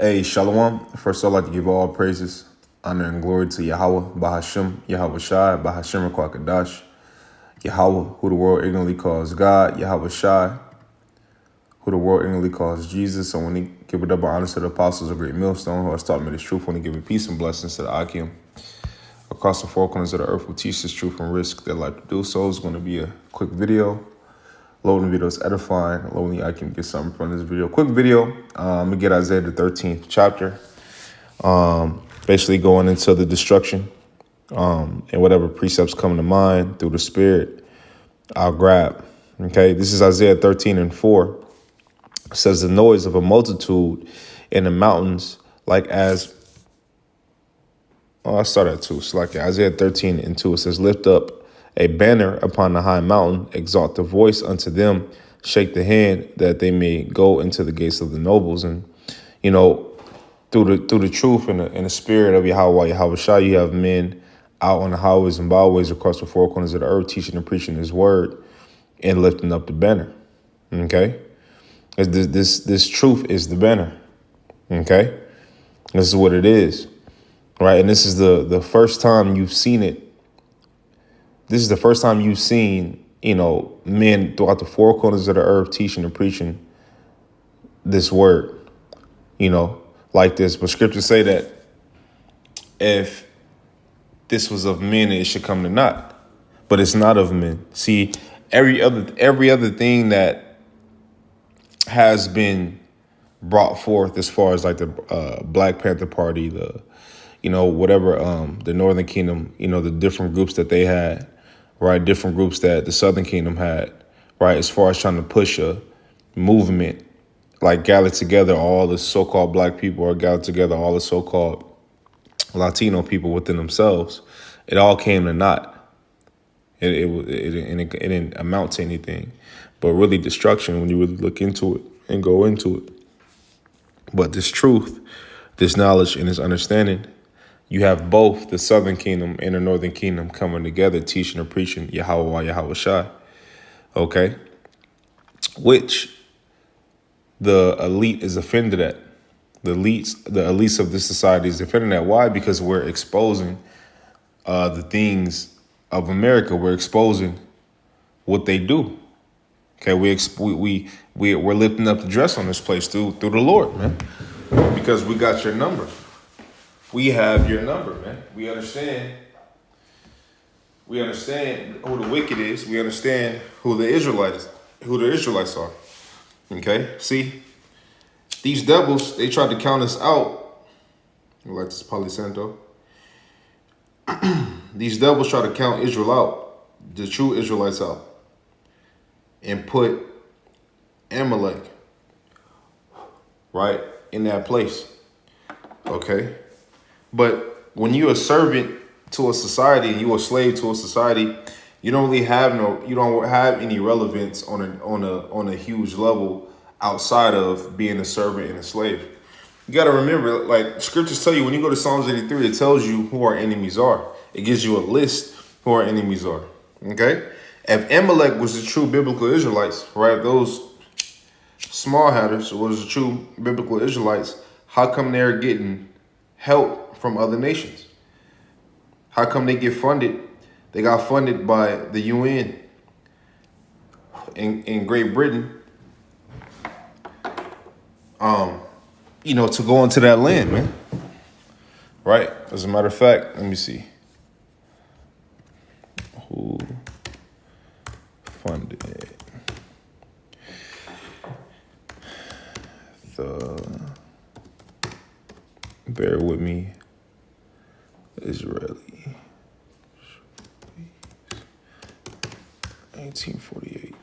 Hey, Shalom. First, I'd like to give all praises, honor, and glory to Yahweh, Bahashem, Yahweh Shai, Bahashem Kwakadash, Yahweh, who the world ignorantly calls God, Yahweh Shai, who the world ignorantly calls Jesus. I want to give a double honor to the apostles of Great Millstone, who has taught me this truth. I want to give peace and blessings to the Akim across the four corners of the earth who teach this truth and risk their life to do so. It's going to be a quick video. Loading video is edifying. Only I can get something from this video. Quick video. I'm going to get Isaiah the 13th chapter. Basically going into the destruction and whatever precepts come to mind through the Spirit, I'll grab. Okay, this is Isaiah 13:4. It says, the noise of a multitude in the mountains, like as... Oh, I started at 2. It's like Isaiah 13:2. It says, lift up a banner upon the high mountain, exalt the voice unto them, shake the hand that they may go into the gates of the nobles. And, you know, through the truth and the spirit of Yahweh Shai, you have men out on the highways and byways across the four corners of the earth, teaching and preaching his word and lifting up the banner. Okay? This truth is the banner. Okay? This is what it is. Right? And this is the first time you've seen it. This is the first time you've seen, men throughout the four corners of the earth teaching and preaching this word, like this. But scriptures say that if this was of men, it should come to naught. But it's not of men. See, every other thing that has been brought forth as far as like the Black Panther Party, the Northern Kingdom, the different groups that they had, right? Different groups that the Southern Kingdom had, right? As far as trying to push a movement, like gather together all the so-called Black people or gather together all the so-called Latino people within themselves, it all came to naught. It didn't amount to anything, but really destruction when you really look into it and go into it. But this truth, this knowledge, and this understanding, you have both the Southern Kingdom and the Northern Kingdom coming together, teaching and preaching Yahweh Shai. Okay? Which the elite is offended at. The elites of this society is offended at. Why? Because we're exposing the things of America. We're exposing what they do. Okay, we're lifting up the dress on this place through the Lord, man. Because we got your number. We have your number, man. We understand who the wicked is. We understand who the Israelites are. Okay? See, these devils, they tried to count us out. You like this Palisanto? These devils try to count Israel out, the true Israelites out, and put Amalek, right, in that place. Okay? But when you're a servant to a society and you're a slave to a society, you don't have any relevance on a huge level outside of being a servant and a slave. You got to remember, like scriptures tell you, when you go to Psalms 83, it tells you who our enemies are. It gives you a list who our enemies are. Okay? If Amalek was the true biblical Israelites, right, those small hatters was the true biblical Israelites, how come they're getting help from other nations? How come they get funded? They got funded by the UN in Great Britain, to go into that land, man. Right? As a matter of fact, let me see. Who funded bear with me, Israeli, 1948.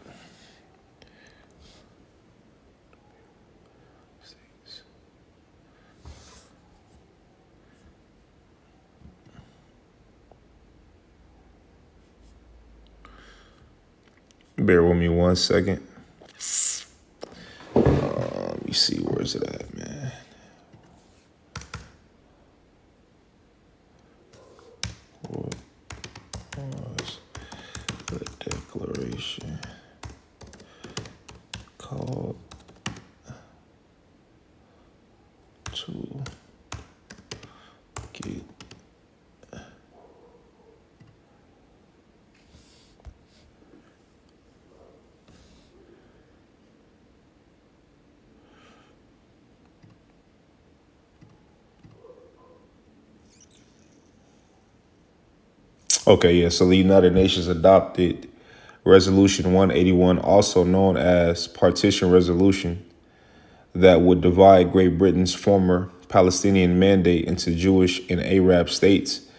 Bear with me 1 second. Let me see, where's it at, man? What was the declaration called to Okay, yeah. So the United Nations adopted Resolution 181, also known as Partition Resolution, that would divide Great Britain's former Palestinian mandate into Jewish and Arab states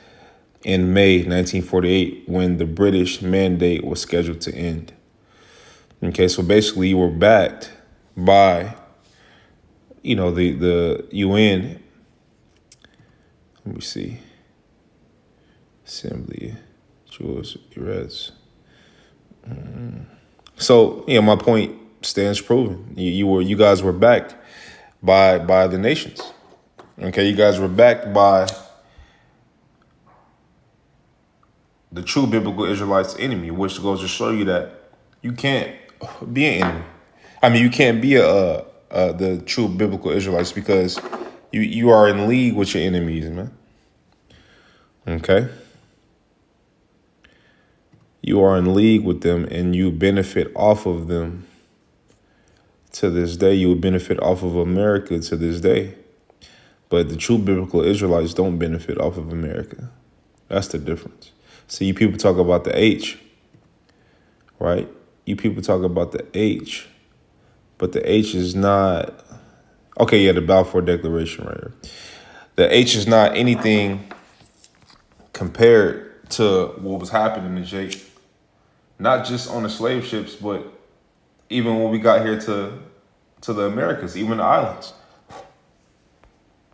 in May 1948, when the British mandate was scheduled to end. Okay, so basically you were backed by, the UN. Let me see. Assembly, Jewish, Reds. So, my point stands proven. You guys were backed by the nations. Okay, you guys were backed by the true biblical Israelites' enemy, which goes to show you that you can't be an enemy. I mean, you can't be the true biblical Israelites, because you are in league with your enemies, man. Okay, you are in league with them, and you benefit off of them to this day. You would benefit off of America to this day, but the true biblical Israelites don't benefit off of America. That's the difference. So you people talk about the H, right? You people talk about the H, but the H is not, okay, yeah, the Balfour Declaration right here. The H is not anything compared to what was happening to Jake, not just on the slave ships, but even when we got here to the Americas, even the islands.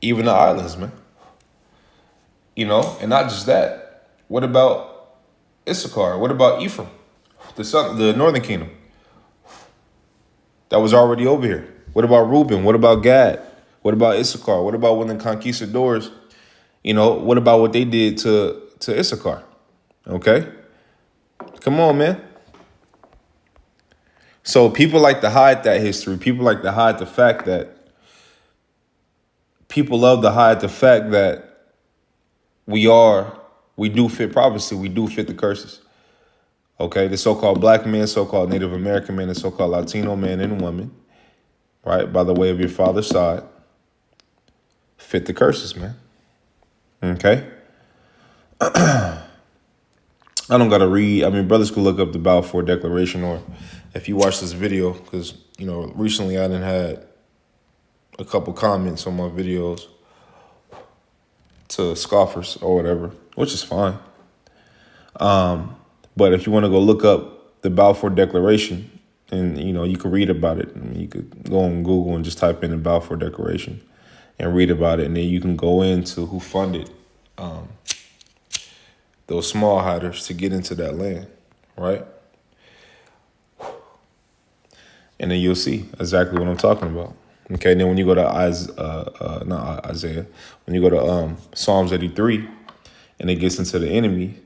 Even the islands, man. And not just that. What about Issachar? What about Ephraim? The northern kingdom that was already over here. What about Reuben? What about Gad? What about Issachar? What about when the conquistadors, what about what they did to Issachar? Okay? Come on, man. So people like to hide that history. People like to hide the fact that people love to hide the fact that we do fit prophecy. We do fit the curses. Okay, the so-called black man, so-called Native American man, and so-called Latino man and woman, right, by the way of your father's side, fit the curses, man. Okay? I don't got to read. I mean, brothers could look up the Balfour Declaration, or if you watch this video, because, recently I done had a couple comments on my videos to scoffers or whatever, which is fine. But if you want to go look up the Balfour Declaration, and, you can read about it. I mean, you could go on Google and just type in the Balfour Declaration and read about it. And then you can go into who funded those small hiders to get into that land, right? And then you'll see exactly what I'm talking about. Okay, and then when you go to not Isaiah, when you go to Psalms 83, and it gets into the enemies,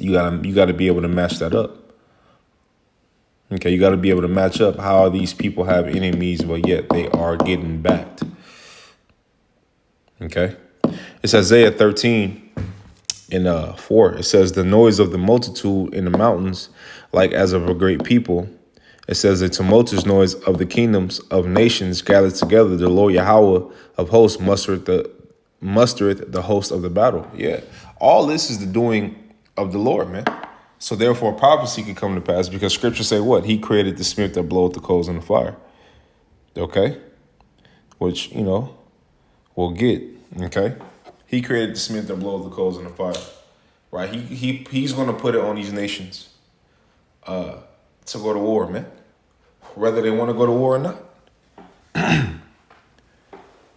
you gotta be able to match that up. Okay, you gotta be able to match up how these people have enemies, but yet they are getting backed. Okay, it's Isaiah 13 and 4. It says, "The noise of the multitude in the mountains, like as of a great people." It says, "The tumultuous noise of the kingdoms of nations gathered together. The Lord Yahweh of hosts mustereth the host of the battle." Yeah, all this is the doing of the Lord, man. So therefore, prophecy could come to pass, because Scripture say what? He created the smith that bloweth the coals in the fire. Okay, which we'll get. Okay, He created the smith that bloweth the coals in the fire. Right? He's going to put it on these nations to go to war, man. Whether they want to go to war or not.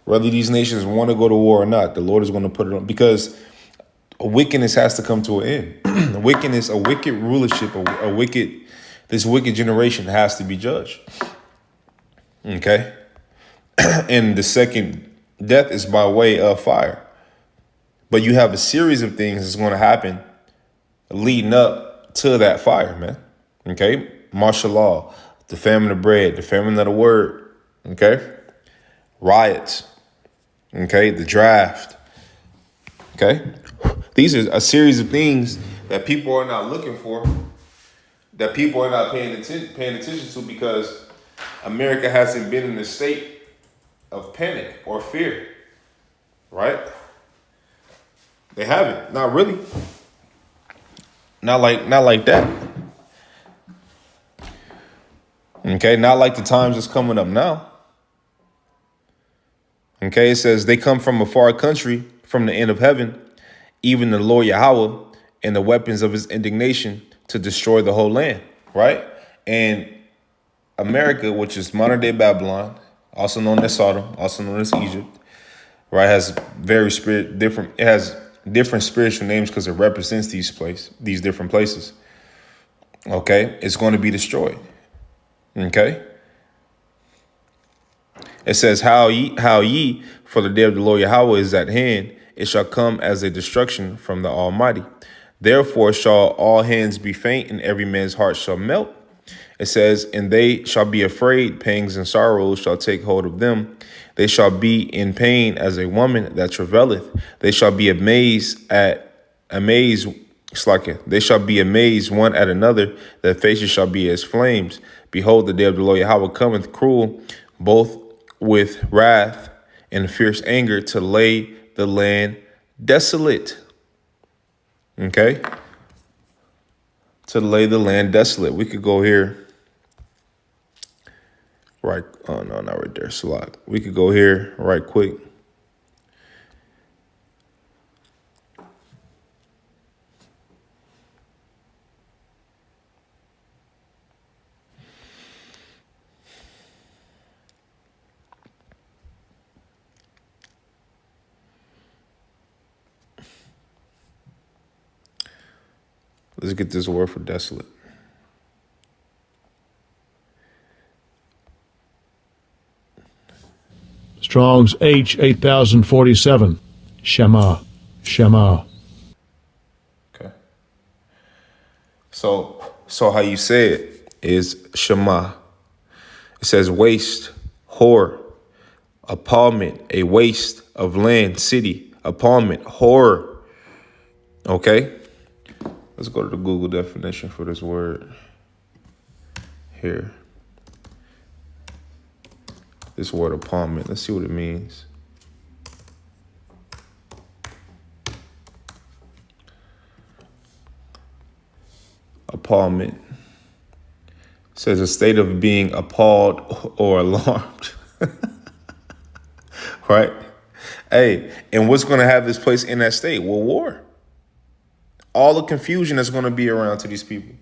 Whether these nations want to go to war or not, the Lord is going to put it on, because wickedness has to come to an end. Wickedness, a wicked rulership, this wicked generation has to be judged. Okay? And the second death is by way of fire. But you have a series of things that's going to happen leading up to that fire, man. Okay? Martial law, the famine of bread, the famine of the word. Okay? Riots. Okay? The draft. Okay? These are a series of things that people are not looking for, that people are not paying attention to, because America hasn't been in a state of panic or fear, right? They haven't. Not really. Not like that. Okay, not like the times that's coming up now. Okay, it says they come from a far country, from the end of heaven, even the Lord Yahweh and the weapons of his indignation to destroy the whole land, right? And America, which is modern day Babylon, also known as Sodom, also known as Egypt, right, has it has different spiritual names because it represents these different places. Okay, it's going to be destroyed. Okay. It says, how ye, for the day of the Lord Yahweh is at hand, it shall come as a destruction from the Almighty. Therefore shall all hands be faint, and every man's heart shall melt. It says, and they shall be afraid, pangs and sorrows shall take hold of them. They shall be in pain as a woman that travaileth. They shall be amazed, they shall be amazed one at another, their faces shall be as flames. Behold, the day of the Lord Yahweh cometh cruel, both with wrath and fierce anger, to lay the land desolate. Okay? To lay the land desolate. We could go here. Right. Oh, no, not right there. Salak. We could go here right quick. Let's get this word for desolate. Strong's H 8047. Shema. Shema. Okay. So how you say it is Shema. It says waste, horror, appallment, a waste of land, city, appallment, horror. Okay. Let's go to the Google definition for this word here. This word appallment. Let's see what it means. Appallment. It says a state of being appalled or alarmed. Right? Hey, and what's going to have this place in that state? Well, war. All the confusion that's going to be around to these people.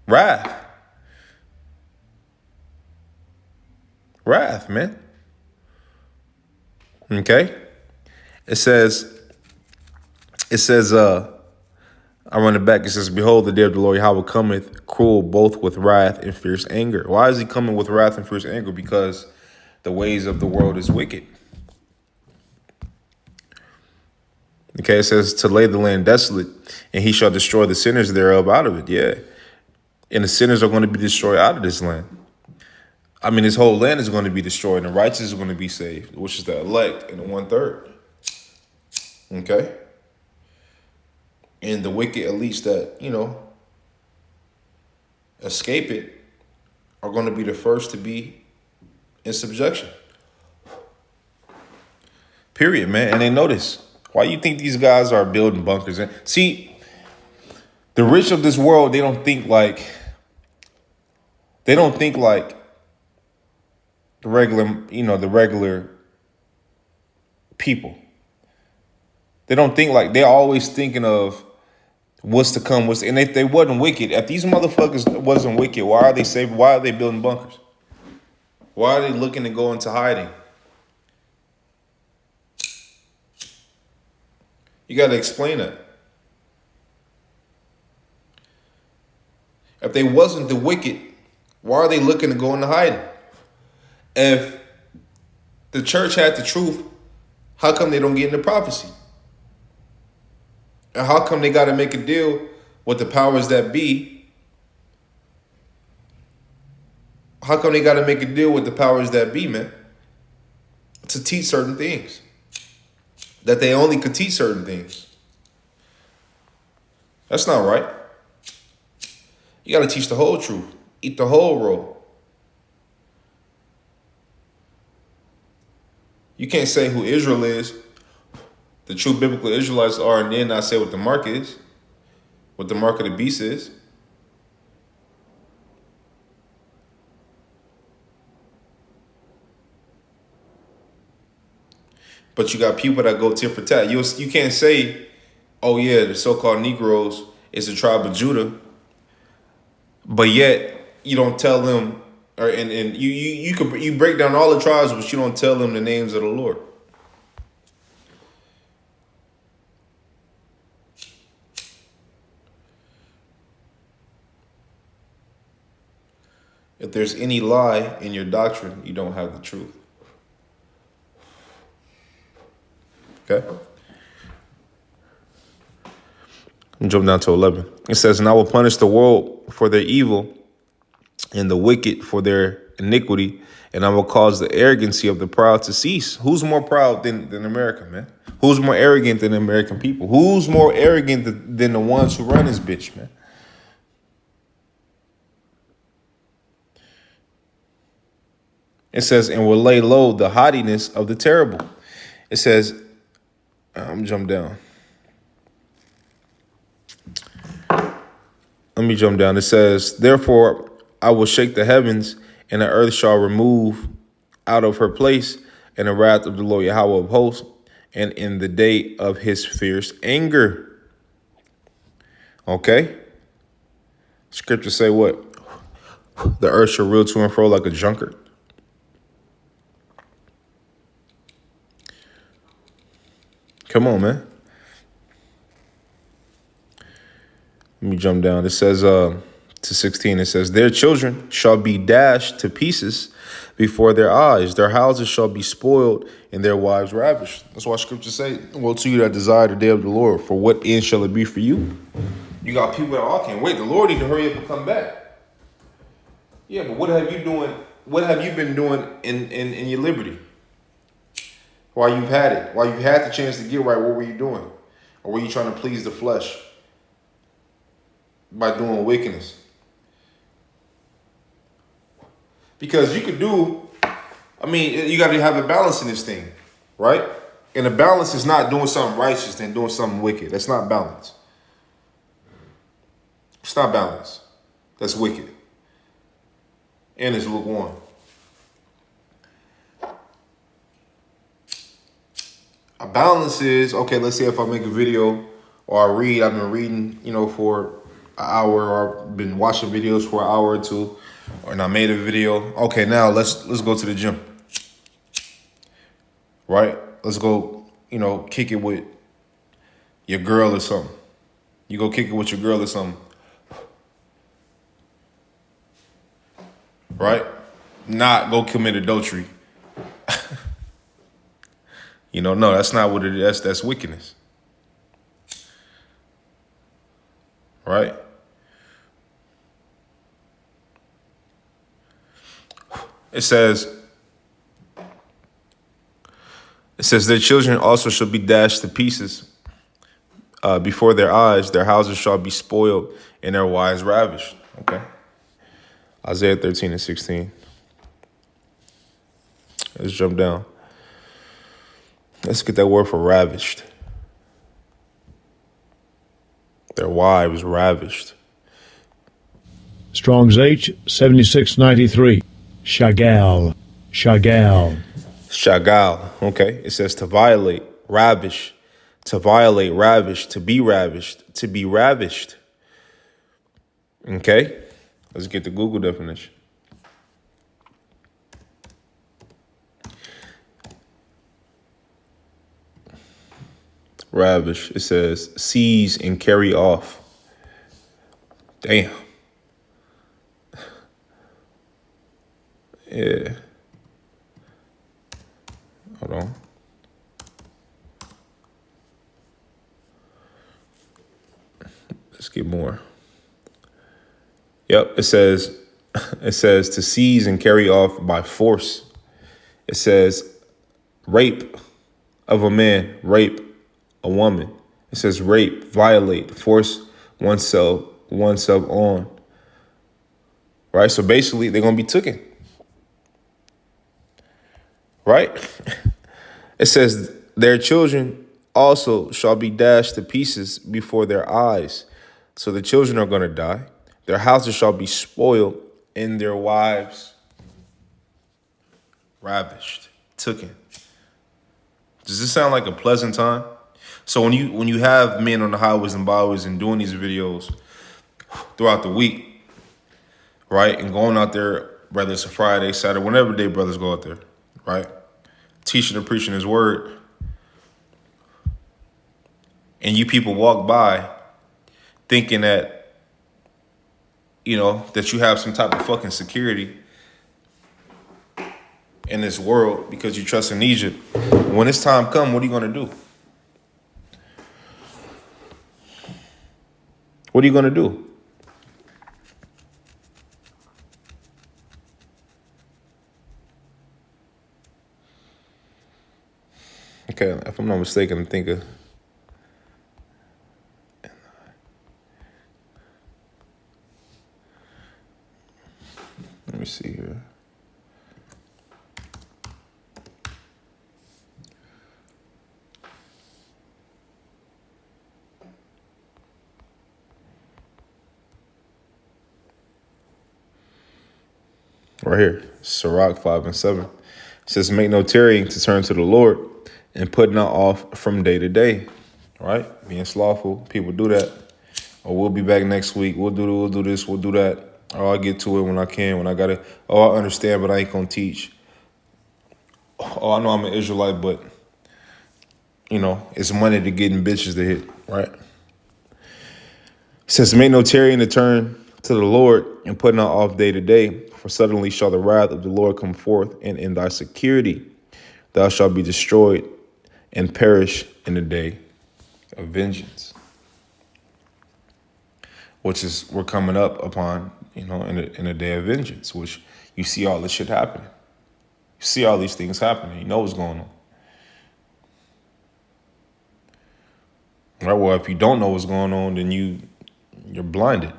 Wrath. Wrath, man. Okay? It says, I run it back. It says, behold, the day of the Lord Yahweh cometh, cruel both with wrath and fierce anger. Why is he coming with wrath and fierce anger? Because the ways of the world is wicked. Okay, it says to lay the land desolate, and he shall destroy the sinners thereof out of it. Yeah. And the sinners are going to be destroyed out of this land. I mean, this whole land is going to be destroyed, and the righteous are going to be saved, which is the elect and the 1/3. Okay? And the wicked elites that, escape it are going to be the first to be in subjection. Period, man. And they notice. Why you think these guys are building bunkers? And see, the rich of this world, they don't think like the regular people. They don't think like, they're always thinking of what's to come. And if they wasn't wicked, if these motherfuckers wasn't wicked, why are they saving? Why are they building bunkers? Why are they looking to go into hiding? You got to explain that. If they wasn't the wicked, why are they looking to go into hiding? If the church had the truth, how come they don't get into prophecy? And how come they got to make a deal with the powers that be? How come they got to make a deal with the powers that be, man? To teach certain things. That they only could teach certain things. That's not right. You got to teach the whole truth. Eat the whole roll. You can't say who Israel is the true biblical Israelites are, and then I say what the mark is, what the mark of the beast is. But you got people that go tit for tat. You can't say, oh yeah, the so-called Negroes is the tribe of Judah, but yet you don't tell them, or and you break down all the tribes, but you don't tell them the names of the Lord. If there's any lie in your doctrine, you don't have the truth. Okay? Jump down to 11. It says, and I will punish the world for their evil and the wicked for their iniquity, and I will cause the arrogancy of the proud to cease. Who's more proud than America, man? Who's more arrogant than the American people? Who's more arrogant than the ones who run this bitch, man? It says, and will lay low the haughtiness of the terrible. It says, I'm jump down. Let me jump down. It says, therefore, I will shake the heavens, and the earth shall remove out of her place, and the wrath of the Lord Yahweh of hosts, and in the day of his fierce anger. Okay? Scriptures say what? The earth shall reel to and fro like a drunkard. Come on, man. Let me jump down. It says to 16, it says, their children shall be dashed to pieces before their eyes. Their houses shall be spoiled and their wives ravished. That's why scriptures say, well, to you that desire the day of the Lord, for what end shall it be for you? You got people that all can't wait. The Lord need to hurry up and come back. Yeah, but what have you been doing in your liberty? While you've had it, while you've had the chance to get right, what were you doing? Or were you trying to please the flesh by doing wickedness? Because you could do, you got to have a balance in this thing, right? And the balance is not doing something righteous and doing something wicked. That's not balance. It's not balance. That's wicked. And it's lukewarm. A balance is, okay, let's say if I make a video or I read, I've been reading, for an hour, or I've been watching videos for an hour or two, and I made a video. Okay, now let's go to the gym. Right? Let's go, kick it with your girl or something. You go kick it with your girl or something. Right? Not go commit adultery. No, that's not what it is. That's wickedness. Right? It says their children also shall be dashed to pieces before their eyes. Their houses shall be spoiled and their wives ravished. Okay. Isaiah 13 and 16. Let's jump down. Let's get that word for ravished. Their wives ravished. Strong's H, 7693. Chagall. Chagall. Chagall. Okay. It says to violate, ravish, to violate, ravish, to be ravished, to be ravished. Okay. Let's get the Google definition. Ravish. It says seize and carry off. Damn. Yeah. Hold on. Let's get more. Yep. It says to seize and carry off by force. It says rape of a man, rape a woman. It says rape, violate, force oneself on. Right? So basically they're gonna be taken. Right? It says their children also shall be dashed to pieces before their eyes. So the children are going to die. Their houses shall be spoiled, and their wives ravished, taken. Does this sound like a pleasant time? So when you have men on the highways and byways and doing these videos throughout the week, right, and going out there, whether it's a Friday, Saturday, whenever day brothers go out there, right, teaching and preaching His word, and you people walk by thinking that that you have some type of fucking security in this world because you trust in Egypt. When it's time come, what are you gonna do? What are you gonna do? Okay, if I'm not mistaken, I think let me see here. Right here, Sirach 5 and 7. It says, make no tarrying to turn to the Lord and put not off from day to day. Right? Being slothful. People do that. Or we'll be back next week. We'll do this, we'll do that. Or I'll get to it when I can, when I got it. Oh, I understand, but I ain't gonna teach. Oh, I know I'm an Israelite, but it's money to getting bitches to hit, right? It says, make no tarrying to turn to the Lord and put not off day to day, for suddenly shall the wrath of the Lord come forth, and in thy security thou shalt be destroyed and perish in the day of vengeance. Which is, we're coming up upon, in a day of vengeance, which you see all this shit happening. You see all these things happening. You know what's going on. Right? Well, if you don't know what's going on, then you're blinded.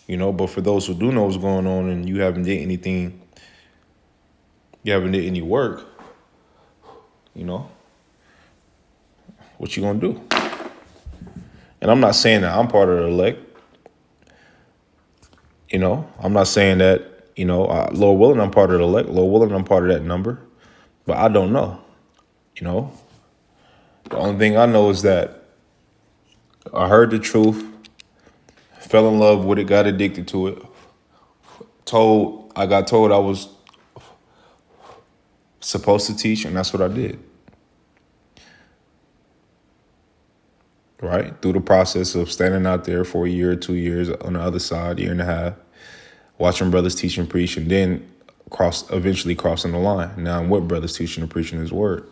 But for those who do know what's going on and you haven't did anything, you haven't did any work, what you gonna do? And I'm not saying that I'm part of the elect. I'm not saying that, Lord willing, I'm part of the elect. Lord willing, I'm part of that number. But I don't know. The only thing I know is that I heard the truth, fell in love with it, got addicted to it. I got told I was supposed to teach, and that's what I did. Right? Through the process of standing out there for a year or 2 years on the other side, year and a half, watching brothers teach and preach, and then eventually crossing the line. Now I'm with brothers teaching and preaching His word.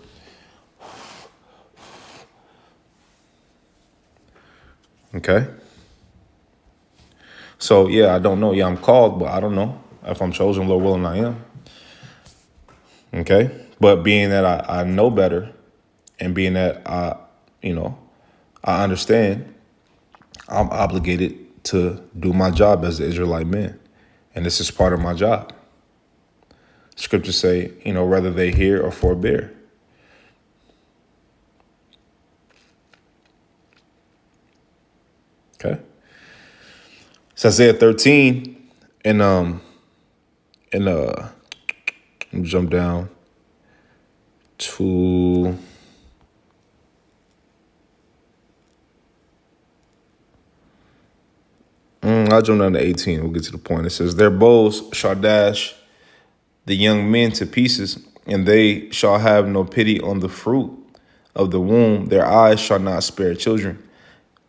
Okay? So, yeah, I don't know. Yeah, I'm called, but I don't know if I'm chosen. Lord willing, I am. Okay? But being that I know better, and being that I understand, I'm obligated to do my job as an Israelite man. And this is part of my job. Scriptures say, whether they hear or forbear. Okay? So Isaiah 13, and let me jump down to I'll jump down to 18. We'll get to the point. It says, their bows shall dash the young men to pieces, and they shall have no pity on the fruit of the womb. Their eyes shall not spare children.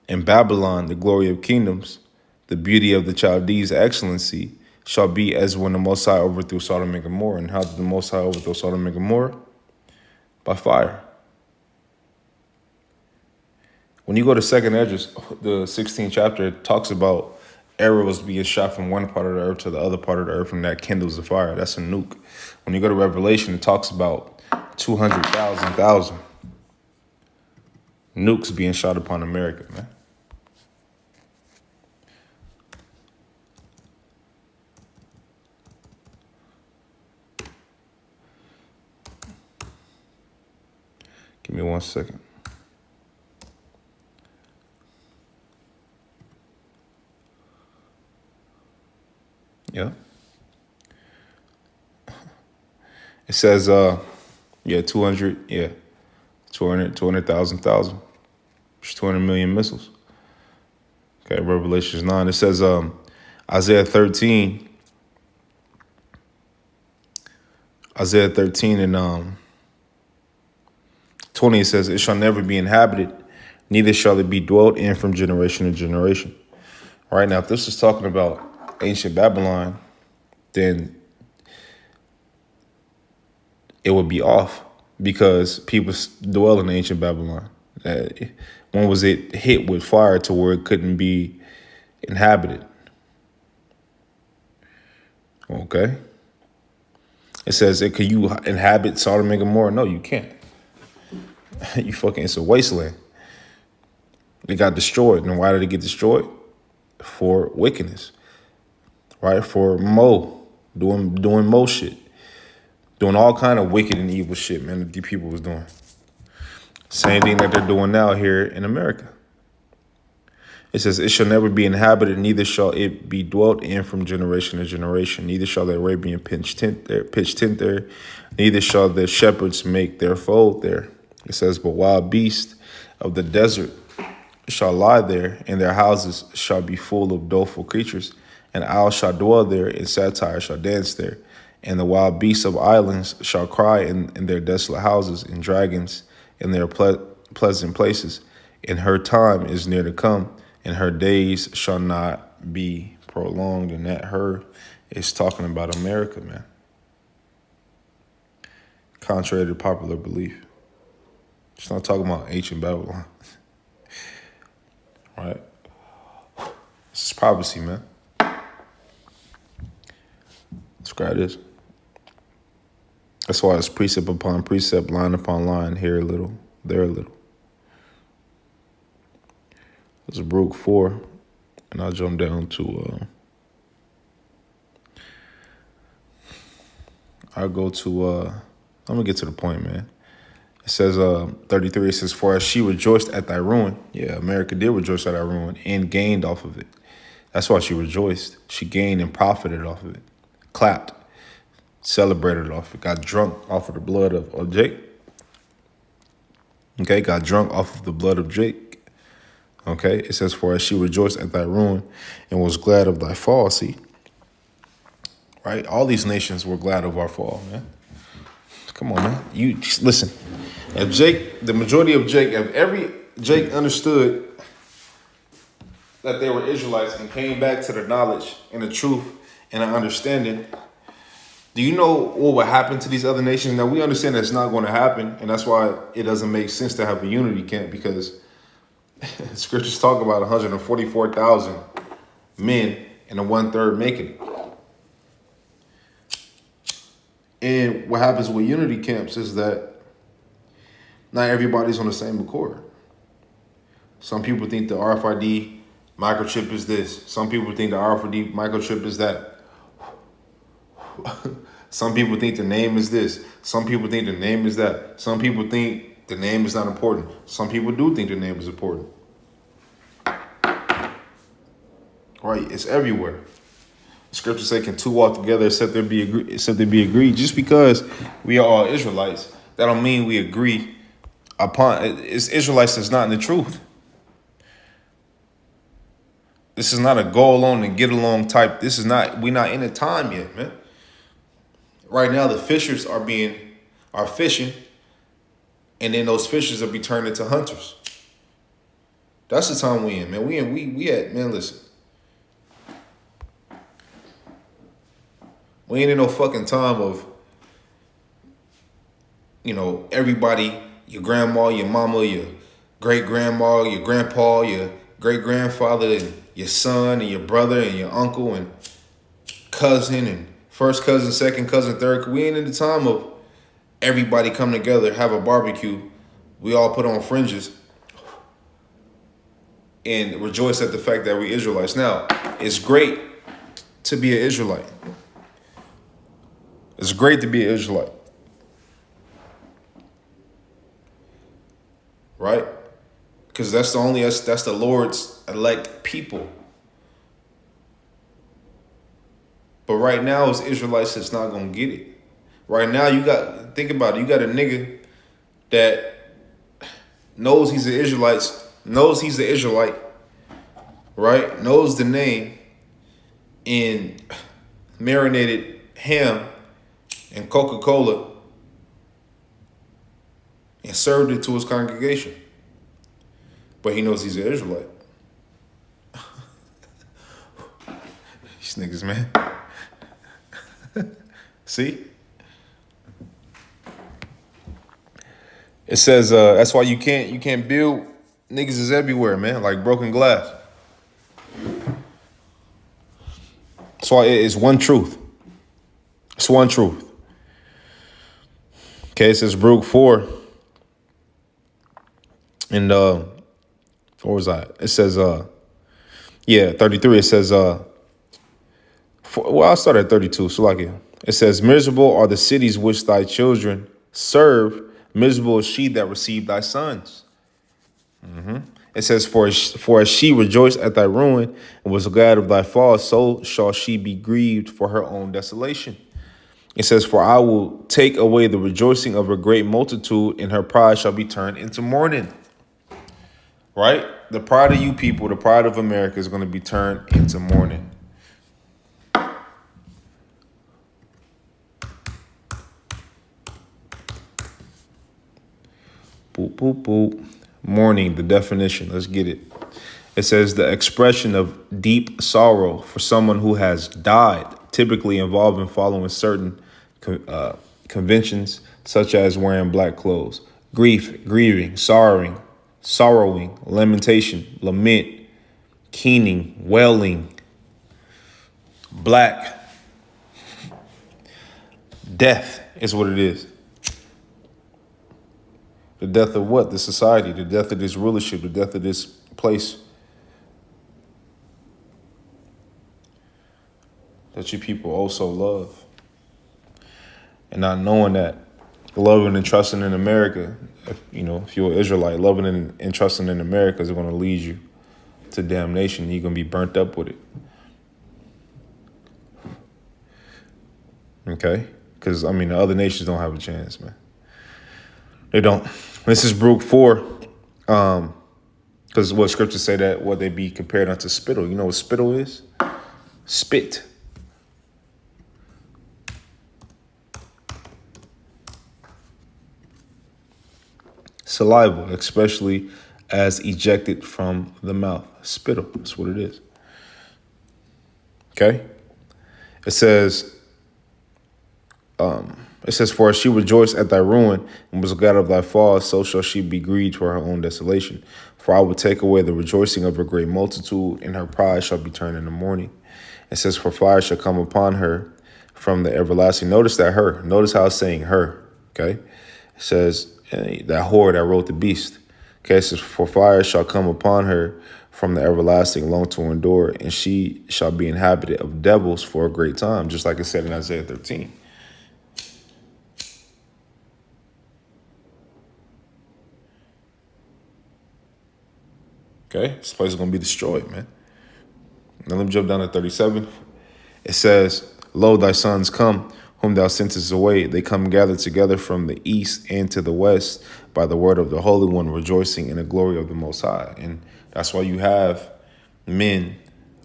In Babylon, the glory of kingdoms, the beauty of the Chaldees' excellency, shall be as when the Most High overthrew Sodom and Gomorrah. And how did the Most High overthrow Sodom and Gomorrah? By fire. When you go to 2nd Esdras, the 16th chapter, it talks about arrows being shot from one part of the earth to the other part of the earth, and that kindles the fire. That's a nuke. When you go to Revelation, it talks about 200,000 nukes being shot upon America, man. Give me 1 second. Yeah. It says, 200, 200,000, 200 million missiles. Okay, Revelations 9. It says, Isaiah 13, and 20, it says, it shall never be inhabited, neither shall it be dwelt in from generation to generation. All right, now, if this is talking about ancient Babylon, then it would be off because people dwell in ancient Babylon. When was it hit with fire to where it couldn't be inhabited? Okay. It says, can you inhabit Sodom and Gomorrah? No, you can't. It's a wasteland. It got destroyed. And why did it get destroyed? For wickedness, right? For doing Mo shit. Doing all kind of wicked and evil shit, man, that these people was doing. Same thing that they're doing now here in America. It says, it shall never be inhabited, neither shall it be dwelt in from generation to generation. Neither shall the Arabian pitch tent there, neither shall the shepherds make their fold there. It says, but wild beasts of the desert shall lie there, and their houses shall be full of doleful creatures. And owls shall dwell there, and satyrs shall dance there. And the wild beasts of islands shall cry in their desolate houses, and dragons in their pleasant places. And her time is near to come, and her days shall not be prolonged. And that her is talking about America, man. Contrary to popular belief. It's not talking about ancient Babylon. Right? This is prophecy, man. Describe this. That's why it's precept upon precept, line upon line, here a little, there a little. It's Baruch 4, and I'll jump down to, I'm gonna get to the point, man. It says, 33, it says, for as she rejoiced at thy ruin, yeah, America did rejoice at our ruin and gained off of it. That's why she rejoiced. She gained and profited off of it. Clapped, celebrated off it, got drunk off of the blood of Jake. Okay, got drunk off of the blood of Jake. Okay, it says, for as she rejoiced at thy ruin and was glad of thy fall. See, right? All these nations were glad of our fall, man. Come on, man. You just listen. If Jake, the majority of Jake, if every Jake understood that they were Israelites and came back to the knowledge and the truth and an understanding, do you know what would happen to these other nations? Now, we understand that's not going to happen, and that's why it doesn't make sense to have a unity camp, because scriptures talk about 144,000 men and a 1/3 making it. And what happens with unity camps is that not everybody's on the same accord. Some people think the RFID microchip is this. Some people think the RFID microchip is that. Some people think the name is this. Some people think the name is that. Some people think the name is not important. Some people do think the name is important. Right? It's everywhere. Scripture say, can two walk together except they be agreed? Just because we are all Israelites, that don't mean we agree upon. It's Israelites that's not in the truth. This is not a go along and get along type. We're not in the time yet, man. Right now, the fishers are fishing, and then those fishers will be turned into hunters. That's the time we in, man. Listen. We ain't in no fucking time of, everybody, your grandma, your mama, your great-grandma, your grandpa, your great-grandfather, and your son, and your brother, and your uncle, and cousin, and first cousin, second cousin, third. We ain't in the time of everybody come together, have a barbecue. We all put on fringes and rejoice at the fact that we Israelites. Now, it's great to be an Israelite. It's great to be an Israelite. Because that's the Lord's elect people. But right now, it's Israelites that's not gonna get it. Right now, think about it. You got a nigga that knows he's an Israelite, right? Knows the name, and marinated ham and Coca-Cola and served it to his congregation. But he knows he's an Israelite. These niggas, man. See? It says that's why you can't build. Niggas is everywhere, man, like broken glass. That's why it's one truth. It's one truth. Okay, it says Baruch 4. And where was I? It says 33. It says I'll start at 32. So it says, miserable are the cities which thy children serve, miserable is she that received thy sons. It says, for as she rejoiced at thy ruin and was glad of thy fall, so shall she be grieved for her own desolation. It says, for I will take away the rejoicing of a great multitude, and her pride shall be turned into mourning. Right? The pride of you people, the pride of America is going to be turned into mourning. Boop, boop, boop. Mourning, the definition. Let's get it. It says the expression of deep sorrow for someone who has died, typically involving following certain conventions, such as wearing black clothes. Grief, grieving, sorrowing, lamentation, lament, keening, wailing. Black. Death is what it is. The death of what? The society. The death of this rulership. The death of this place that you people also love. And not knowing that loving and trusting in America, if you're an Israelite, loving and trusting in America is going to lead you to damnation. You're going to be burnt up with it. Okay? Because, the other nations don't have a chance, man. They don't. This is Baruch 4. Because what scriptures say that what they be compared unto spittle. You know what spittle is? Spit. Saliva, especially as ejected from the mouth. Spittle. That's what it is. Okay? It says, for as she rejoiced at thy ruin and was glad of thy fall, so shall she be grieved for her own desolation. For I will take away the rejoicing of a great multitude, and her pride shall be turned into mourning. It says, for fire shall come upon her from the everlasting. Notice how it's saying her. Okay? It says, that whore that wrote the beast. Okay, it says, for fire shall come upon her from the everlasting, long to endure, and she shall be inhabited of devils for a great time, just like it said in Isaiah 13. Okay, this place is going to be destroyed, man. Now let me jump down to 37. It says, lo, thy sons come, whom thou sentest away. They come gathered together from the east and to the west by the word of the Holy One, rejoicing in the glory of the Most High. And that's why you have men,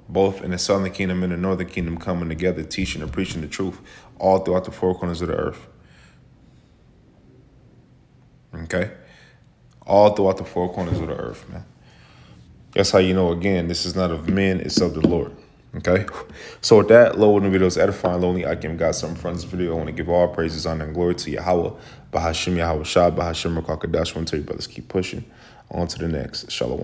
both in the southern kingdom and the northern kingdom, coming together, teaching and preaching the truth all throughout the four corners of the earth. Okay? All throughout the four corners of the earth, man. That's how you know, again, this is not of men, it's of the Lord. Okay? So with that, Lord, when the video is edifying, lonely, I give God something from this video. I want to give all praises, honor, and glory to Yahweh, Bahashim Yahweh Shai, Bahashim Rakakadash. I want to tell you, brothers, keep pushing on to the next. Shalom.